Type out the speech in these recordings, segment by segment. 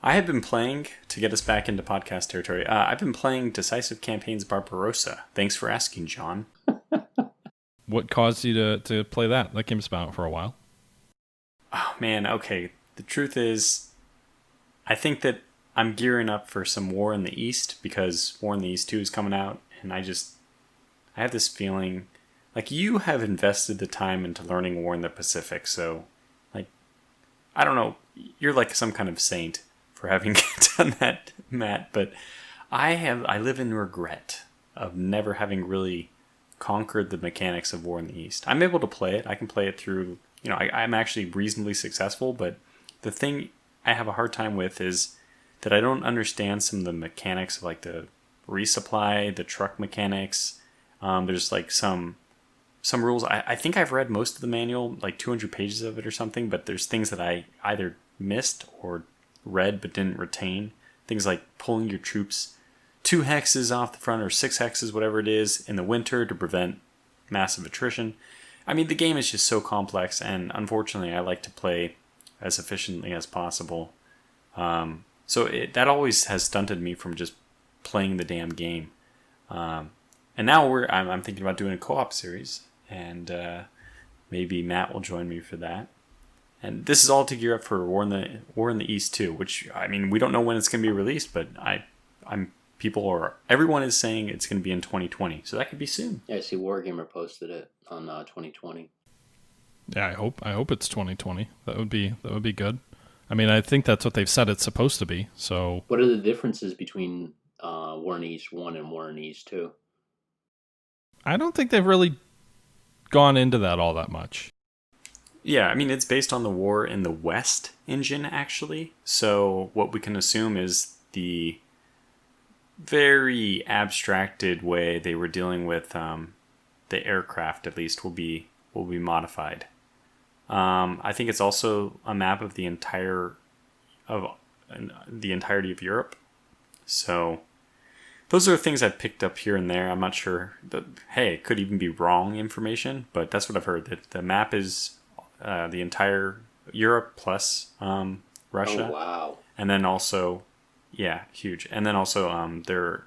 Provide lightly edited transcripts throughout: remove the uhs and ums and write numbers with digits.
I have been playing, to get us back into podcast territory, I've been playing Decisive Campaigns Barbarossa. Thanks for asking, John. What caused you to play that? That game's been out for a while. Oh, man, okay. The truth is, I think that I'm gearing up for some War in the East, because War in the East 2 is coming out, and I have this feeling, like, you have invested the time into learning War in the Pacific, so, like, I don't know, you're like some kind of saint for having done that, Matt, but I live in regret of never having really conquered the mechanics of War in the East. I'm able to play it. I can play it through, I'm actually reasonably successful, but the thing I have a hard time with is that I don't understand some of the mechanics of like the resupply, the truck mechanics. There's like some rules. I think I've read most of the manual, like 200 pages of it or something, but there's things that I either missed or read but didn't retain. Things like pulling your troops 2 hexes off the front or 6 hexes, whatever it is, in the winter to prevent massive attrition. I mean, the game is just so complex, and unfortunately I like to play as efficiently as possible. So that always has stunted me from just playing the damn game. And now I'm thinking about doing a co-op series, and maybe Matt will join me for that. And this is all to gear up for War in the East 2, which, I mean, we don't know when it's going to be released, but everyone is saying it's going to be in 2020, so that could be soon. Yeah, I see Wargamer posted it on 2020. Yeah, I hope it's 2020. That would be good. I mean, I think that's what they've said it's supposed to be. So, what are the differences between War in the East 1 and War in the East 2? I don't think they've really gone into that all that much. Yeah, I mean, it's based on the War in the West engine, actually. So what we can assume is the very abstracted way they were dealing with the aircraft, at least, will be modified. I think it's also a map of the entirety of Europe. So those are things I've picked up here and there. I'm not sure. It could even be wrong information, but that's what I've heard. That the map is the entire Europe plus Russia. Oh, wow. And then also, yeah, huge. And then also they're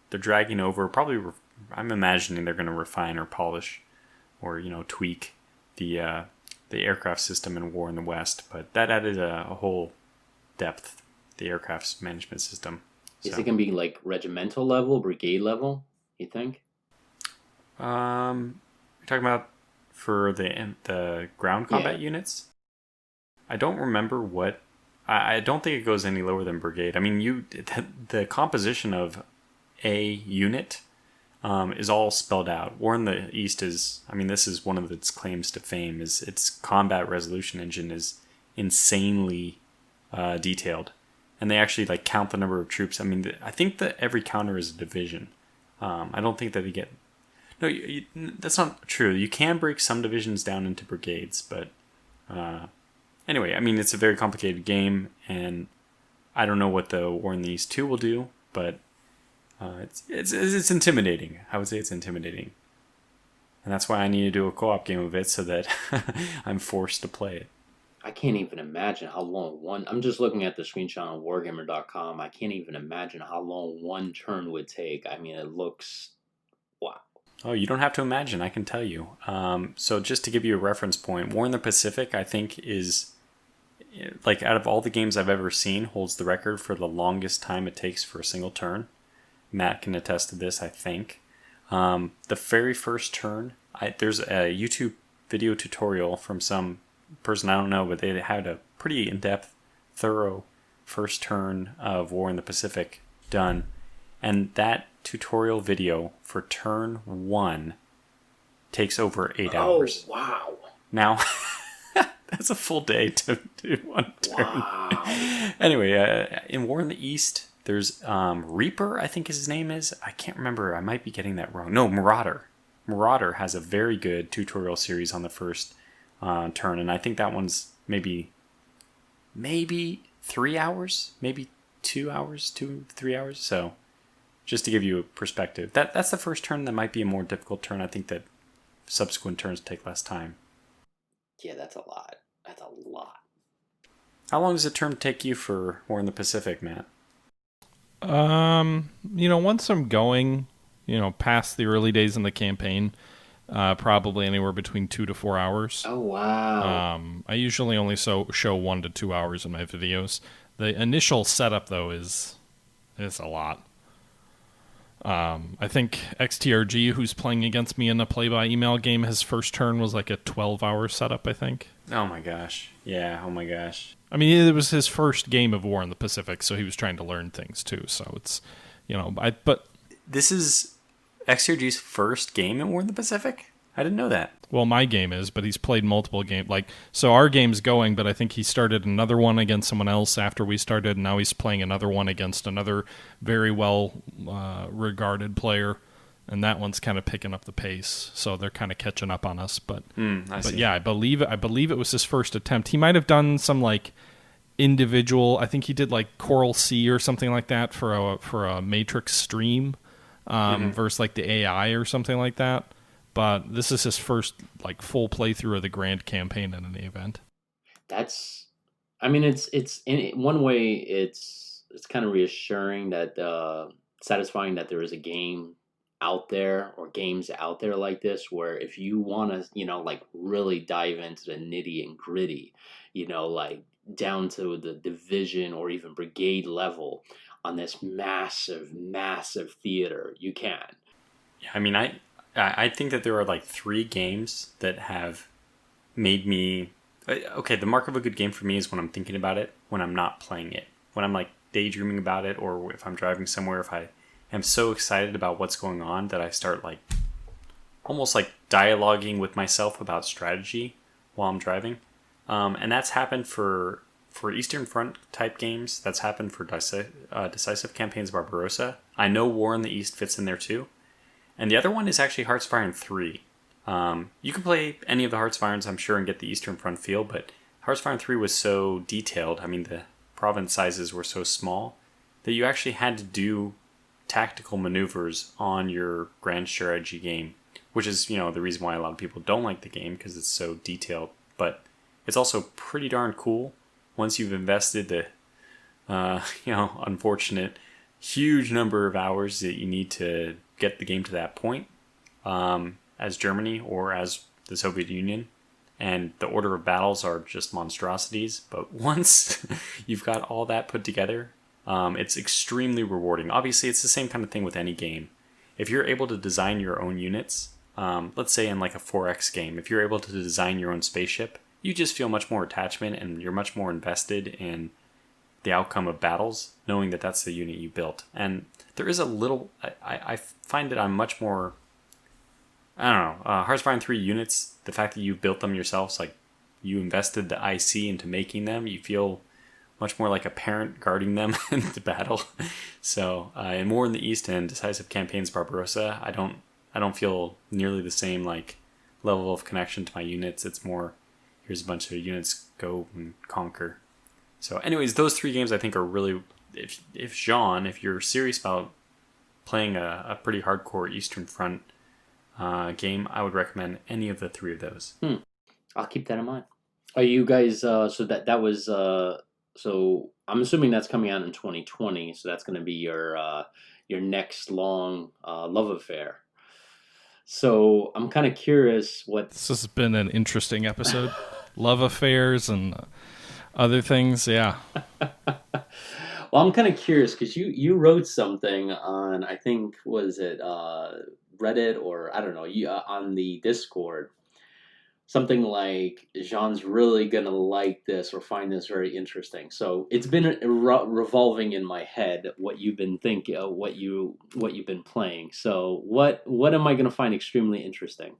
dragging over, probably, I'm imagining they're going to refine or polish or, tweak the aircraft system in War in the West. But that added a whole depth, the aircraft's management system. Is it going to be like regimental level, brigade level, you think? You're talking about for the ground combat units? I don't remember what... I don't think it goes any lower than brigade. I mean, the composition of a unit is all spelled out. War in the East is... I mean, this is one of its claims to fame, is its combat resolution engine is insanely detailed. And they actually count the number of troops. I mean, I think that every counter is a division. I don't think that they get... No, that's not true. You can break some divisions down into brigades, but anyway, I mean, it's a very complicated game, and I don't know what the War in the East 2 will do, but it's intimidating. I would say it's intimidating. And that's why I need to do a co-op game of it, so that I'm forced to play it. I can't even imagine how long I'm just looking at the screenshot on wargamer.com. I can't even imagine how long one turn would take. I mean, it looks... wow. Oh, you don't have to imagine. I can tell you. So just to give you a reference point, War in the Pacific, I think, is, out of all the games I've ever seen, holds the record for the longest time it takes for a single turn. Matt can attest to this, I think. The very first turn, there's a YouTube video tutorial from some person I don't know, but they had a pretty in-depth, thorough first turn of War in the Pacific done. And that tutorial video for turn 1 takes over 8 hours. Oh, wow. Now, that's a full day to do one turn. Wow. Anyway, in War in the East, there's Reaper, I think his name is. I can't remember. I might be getting that wrong. No, Marauder. Marauder has a very good tutorial series on the first turn, and I think that one's maybe 3 hours, maybe 2 hours, 3 hours. So just to give you a perspective, that's the first turn. That might be a more difficult turn. I think that subsequent turns take less time. Yeah, that's a lot. That's a lot. How long does a term take you for War in the Pacific, Matt? Once I'm going, past the early days in the campaign, probably anywhere between 2 to 4 hours. Oh wow. I usually only show 1 to 2 hours in my videos. The initial setup though is a lot. I think XTRG, who's playing against me in a play-by-email game, his first turn was like a 12-hour setup, I think. Oh my gosh. Yeah, oh my gosh. I mean, it was his first game of War in the Pacific, so he was trying to learn things too. So it's, but This is XRG's first game in War in the Pacific? I didn't know that. well, my game is, but he's played multiple games. So our game's going, but I think he started another one against someone else after we started, and now he's playing another one against another very well regarded player, and that one's kind of picking up the pace. So they're kind of catching up on us. But I see. yeah, I believe it was his first attempt. He might have done some individual. I think he did Coral Sea or something like that for a Matrix stream versus the AI or something like that. But this is his first full playthrough of the grand campaign in any event. That's, I mean, it's in one way it's kind of reassuring that satisfying that there is a game out there or games out there like this where if you want to really dive into the nitty and gritty, down to the division or even brigade level on this massive theater, you can. Yeah, I mean, I think that there are 3 games that have made me... Okay, the mark of a good game for me is when I'm thinking about it, when I'm not playing it. When I'm daydreaming about it, or if I'm driving somewhere, if I am so excited about what's going on that I start almost dialoguing with myself about strategy while I'm driving. And that's happened for Eastern Front type games. That's happened for Decisive Campaigns of Barbarossa. I know War in the East fits in there too. And the other one is actually Hearts of Iron 3. You can play any of the Hearts of Irons, I'm sure, and get the Eastern Front feel, but Hearts of Iron 3 was so detailed, I mean, the province sizes were so small, that you actually had to do tactical maneuvers on your grand strategy game, which is, the reason why a lot of people don't like the game, because it's so detailed. But it's also pretty darn cool once you've invested the, unfortunate huge number of hours that you need to get the game to that point, as Germany or as the Soviet Union. And the order of battles are just monstrosities. But once you've got all that put together, it's extremely rewarding. Obviously, it's the same kind of thing with any game. If you're able to design your own units, let's say in a 4X game, if you're able to design your own spaceship, you just feel much more attachment and you're much more invested in the outcome of battles, knowing that that's the unit you built. And there is a little... I find that I'm much more... I don't know. Hearts of Iron 3 units, the fact that you built them yourselves, you invested the IC into making them, you feel much more like a parent guarding them into battle. So, in War in the East and Decisive Campaigns Barbarossa, I don't feel nearly the same level of connection to my units. It's more, here's a bunch of units, go and conquer. So anyways, those 3 games I think are really, if you're serious about playing a pretty hardcore Eastern Front game, I would recommend any of the 3 of those. I'll keep that in mind. Are you guys, so that was, so I'm assuming that's coming out in 2020, so that's going to be your next long love affair. So I'm kind of curious what... This has been an interesting episode. Love affairs and... other things, yeah. Well, I'm kind of curious because you wrote something on, I think, was it Reddit or I don't know, on the Discord, something like Jean's really gonna like this or find this very interesting. So it's been revolving in my head what you've been thinking, what you've been playing. So what am I gonna find extremely interesting?